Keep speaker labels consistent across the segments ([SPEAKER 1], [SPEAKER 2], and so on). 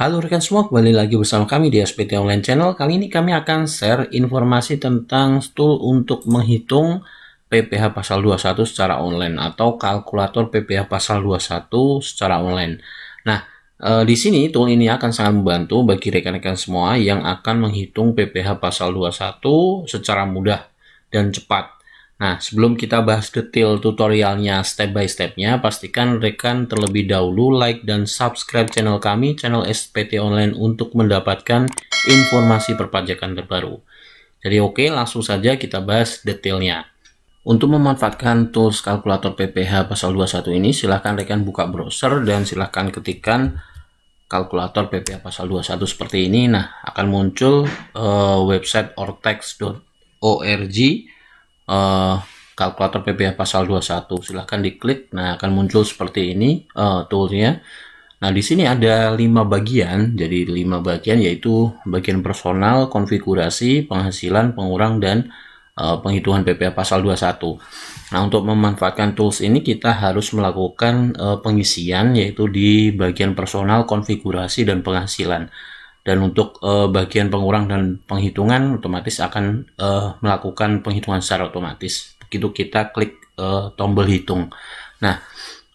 [SPEAKER 1] Halo rekan semua, kembali lagi bersama kami di SPT Online Channel. Kali ini kami akan share informasi tentang tool untuk menghitung PPh pasal 21 secara online atau kalkulator PPh pasal 21 secara online. Nah, di sini tool ini akan sangat membantu bagi rekan-rekan semua yang akan menghitung PPh pasal 21 secara mudah dan cepat. Nah, sebelum kita bahas detail tutorialnya step by stepnya, pastikan rekan terlebih dahulu like dan subscribe channel kami, channel SPT Online, untuk mendapatkan informasi perpajakan terbaru. Jadi oke, langsung saja kita bahas detailnya. Untuk memanfaatkan tools kalkulator PPh pasal 21 ini, silahkan rekan buka browser dan silahkan ketikkan kalkulator PPh pasal 21 seperti ini. Nah, akan muncul website ortex.org. Kalkulator PPh pasal 21, silahkan diklik. Nah, akan muncul seperti ini toolsnya. Nah, di sini ada 5 bagian. Jadi 5 bagian yaitu bagian personal, konfigurasi, penghasilan, pengurang, dan penghitungan PPh pasal 21. Nah, untuk memanfaatkan tools ini kita harus melakukan pengisian yaitu di bagian personal, konfigurasi, dan penghasilan. Dan untuk bagian pengurang dan penghitungan otomatis akan melakukan penghitungan secara otomatis. Begitu kita klik tombol hitung. Nah,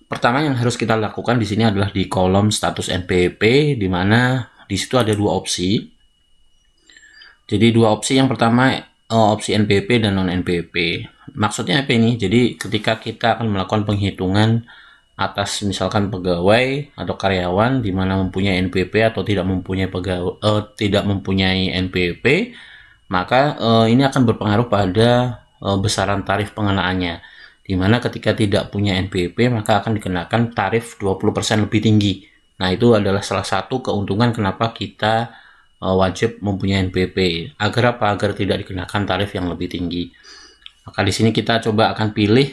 [SPEAKER 1] pertama yang harus kita lakukan di sini adalah di kolom status NPWP, di mana di situ ada 2 opsi. Jadi 2 opsi, yang pertama opsi NPWP dan non NPWP. Maksudnya apa ini? Jadi ketika kita akan melakukan penghitungan atas misalkan pegawai atau karyawan di mana mempunyai NPWP atau tidak mempunyai NPWP, maka ini akan berpengaruh pada besaran tarif pengenaannya. Di mana ketika tidak punya NPWP maka akan dikenakan tarif 20% lebih tinggi. Nah, itu adalah salah satu keuntungan kenapa kita wajib mempunyai NPWP. Agar apa? Agar tidak dikenakan tarif yang lebih tinggi. Maka di sini kita coba akan pilih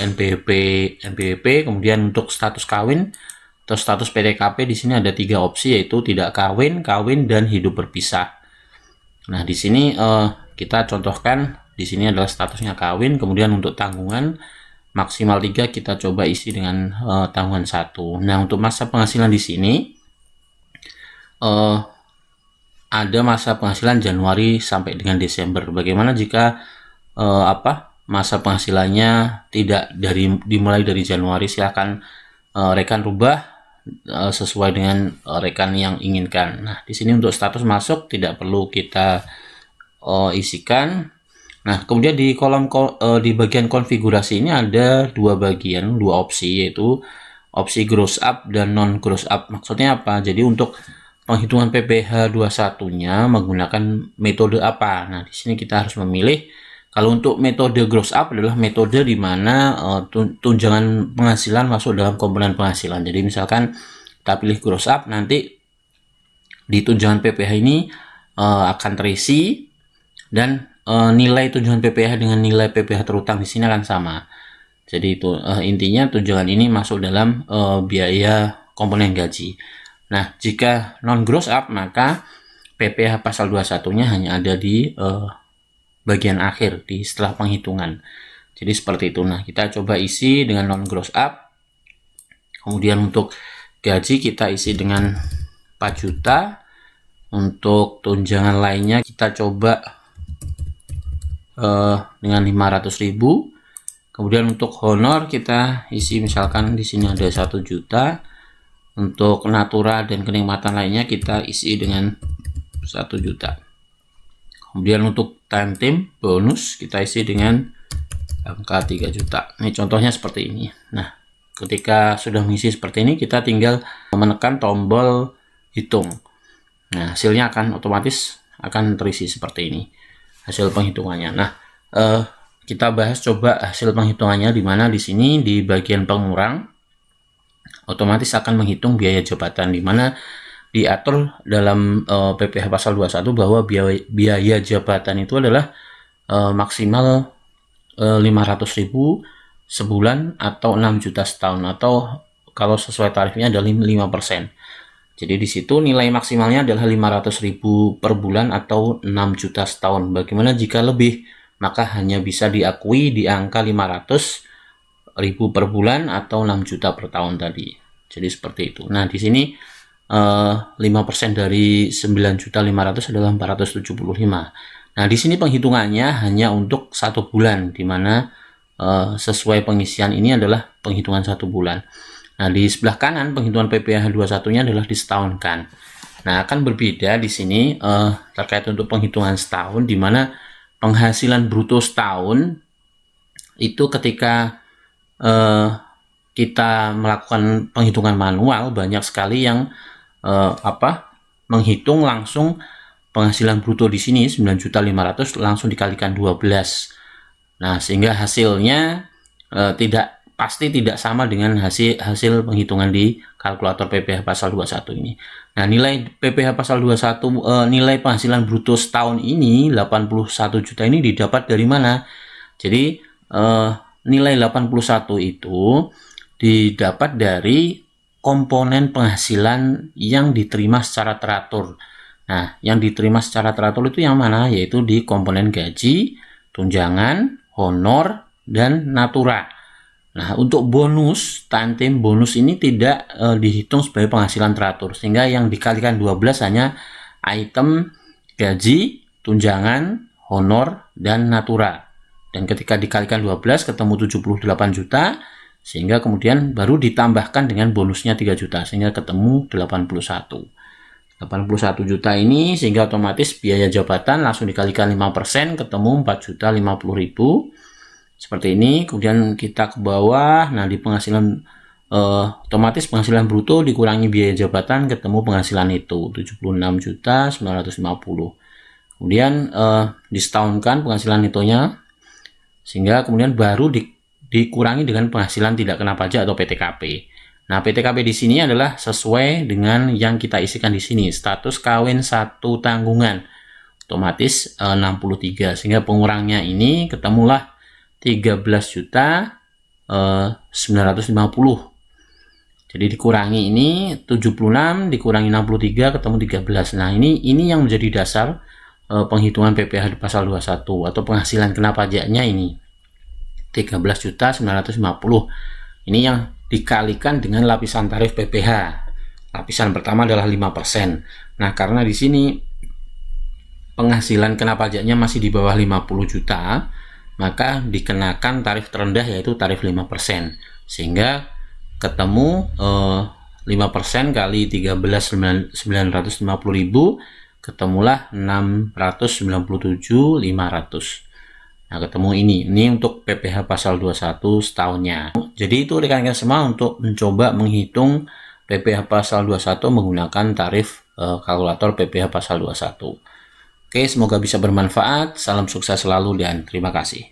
[SPEAKER 1] NPWP, kemudian untuk status kawin atau status PTKP di sini ada 3 opsi, yaitu tidak kawin, kawin, dan hidup berpisah. Nah, di sini kita contohkan di sini adalah statusnya kawin, kemudian untuk tanggungan maksimal 3 kita coba isi dengan tanggungan 1. Nah, untuk masa penghasilan di sini ada masa penghasilan Januari sampai dengan Desember. Bagaimana jika masa penghasilannya tidak dimulai dari Januari? Silahkan rekan rubah sesuai dengan rekan yang inginkan. Nah, di sini untuk status masuk tidak perlu kita isikan. Nah, kemudian di kolom di bagian konfigurasi ini ada 2 bagian, 2 opsi, yaitu opsi gross up dan non gross up. Maksudnya apa? Jadi untuk penghitungan PPh 21-nya menggunakan metode apa? Nah, di sini kita harus memilih. Kalau untuk metode gross up adalah metode di mana tunjangan penghasilan masuk dalam komponen penghasilan. Jadi misalkan kita pilih gross up, nanti di tunjangan PPh ini akan terisi, dan nilai tunjangan PPh dengan nilai PPh terutang di sini akan sama. Jadi itu intinya tunjangan ini masuk dalam biaya komponen gaji. Nah, jika non gross up maka PPh pasal 21-nya hanya ada di bagian akhir di setelah penghitungan. Jadi seperti itu. Nah, kita coba isi dengan non gross up. Kemudian untuk gaji kita isi dengan 4 juta. Untuk tunjangan lainnya kita coba dengan 500.000. Kemudian untuk honor kita isi misalkan di sini ada 1 juta. Untuk natura dan kenikmatan lainnya kita isi dengan 1 juta. Kemudian untuk time team bonus kita isi dengan angka 3 juta. Ini contohnya seperti ini. Nah, ketika sudah mengisi seperti ini, kita tinggal menekan tombol hitung. Nah, hasilnya akan otomatis akan terisi seperti ini hasil penghitungannya. Nah, kita bahas coba hasil penghitungannya, di mana di sini di bagian pengurang otomatis akan menghitung biaya jabatan, di mana diatur dalam PPh pasal 21 bahwa biaya jabatan itu adalah maksimal 500.000 sebulan atau 6 juta setahun, atau kalau sesuai tarifnya adalah 5%. Jadi di situ nilai maksimalnya adalah 500.000 per bulan atau 6 juta setahun. Bagaimana jika lebih? Maka hanya bisa diakui di angka 500.000 per bulan atau 6 juta per tahun tadi. Jadi seperti itu. Nah, di sini 5% dari 9.500.000 adalah 475. Nah, di sini penghitungannya hanya untuk 1 bulan, di mana sesuai pengisian ini adalah penghitungan 1 bulan. Nah, di sebelah kanan penghitungan PPh 21-nya adalah disetahunkan. Nah, akan berbeda di sini terkait untuk penghitungan setahun, di mana penghasilan bruto setahun itu ketika kita melakukan penghitungan manual, banyak sekali yang menghitung langsung penghasilan bruto di sini 9.500.000 langsung dikalikan 12. Nah, sehingga hasilnya pasti tidak sama dengan hasil penghitungan di kalkulator PPh pasal 21 ini. Nah, nilai PPh pasal 21 nilai penghasilan bruto setahun ini 81 juta ini didapat dari mana? Jadi nilai 81 itu didapat dari komponen penghasilan yang diterima secara teratur. Nah, yang diterima secara teratur itu yang mana? Yaitu di komponen gaji, tunjangan, honor, dan natura. Nah, untuk bonus, tantim bonus ini tidak dihitung sebagai penghasilan teratur, sehingga yang dikalikan 12 hanya item gaji, tunjangan, honor, dan natura. Dan ketika dikalikan 12 ketemu 78 juta, sehingga kemudian baru ditambahkan dengan bonusnya 3 juta, sehingga ketemu 81 juta ini, sehingga otomatis biaya jabatan langsung dikalikan 5%, ketemu 4.050.000 seperti ini. Kemudian kita ke bawah, nah di penghasilan otomatis penghasilan bruto dikurangi biaya jabatan, ketemu penghasilan itu 76.950.000. Kemudian disetahunkan penghasilan itunya, sehingga kemudian baru dikurangi dengan penghasilan tidak kena pajak atau PTKP. Nah, PTKP di sini adalah sesuai dengan yang kita isikan di sini, status kawin satu tanggungan, otomatis 63, sehingga pengurangnya ini ketemulah 13.950. Jadi dikurangi ini 76 dikurangi 63 ketemu 13. Nah, ini yang menjadi dasar penghitungan PPh pasal 21 atau penghasilan kena pajaknya ini 13.950. Ini yang dikalikan dengan lapisan tarif PPh. Lapisan pertama adalah 5%. Nah, karena di sini penghasilan kena pajaknya masih di bawah 50 juta, maka dikenakan tarif terendah yaitu tarif 5%. Sehingga ketemu 5% kali 13.950.000 ketemulah 697.500. Nah, ketemu ini untuk PPh pasal 21 setahunnya. Jadi itu rekan-rekan semua untuk mencoba menghitung PPh pasal 21 menggunakan tarif kalkulator PPh pasal 21. Oke, semoga bisa bermanfaat. Salam sukses selalu dan terima kasih.